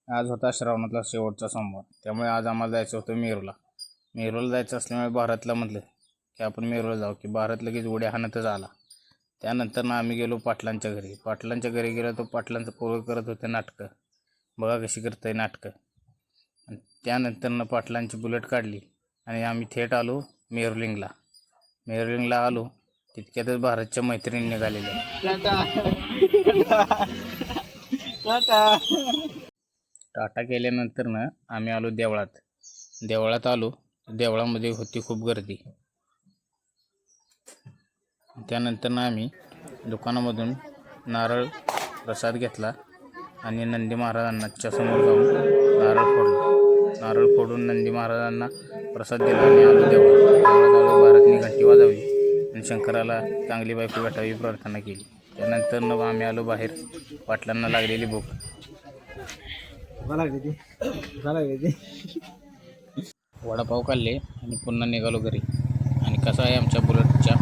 आज होता श्रावणातला शेवटचा सोमवार, त्यामुळे आज आम्हाला जायचं होतं मेरूला. मेरूला जायचं असल्यामुळे भारतला म्हटलं की आपण मेरूला जाऊ, की भारत लगेच उड्या हाणतच आला. त्यानंतर आम्ही गेलो पाटलांच्या घरी. पाटलांच्या घरी गेलो तर पाटलांचं पोरं करत होते नाटकं. बघा कशी करतंय नाटकं. आणि त्यानंतर पाटलांची बुलेट काढली आणि आम्ही थेट आलो मेरुलिंगला. मेरुलिंगला आलो तितक्यातच भारतच्या मैत्रिणी निघालेल्या. टाटा केल्यानंतर आम्ही आलो देवळात. देवळात आलो, देवळामध्ये होती खूप गर्दी. त्यानंतर आम्ही दुकानामधून नारळ प्रसाद घेतला आणि नंदी महाराजांच्या समोर जाऊन नारळ फोडून नंदी महाराजांना प्रसाद दिला आणि आलो देवळात. आलो, भारतने घंटी वाजवली आणि शंकराला चांगली बायको भेटावी प्रार्थना केली. त्यानंतर आम्ही आलो बाहेर. पाटलांना लागलेली भूक. वडापाव खाल्ले आणि पुन्हा निघालो घरी. आणि कसा आहे आमच्या बुलेटच्या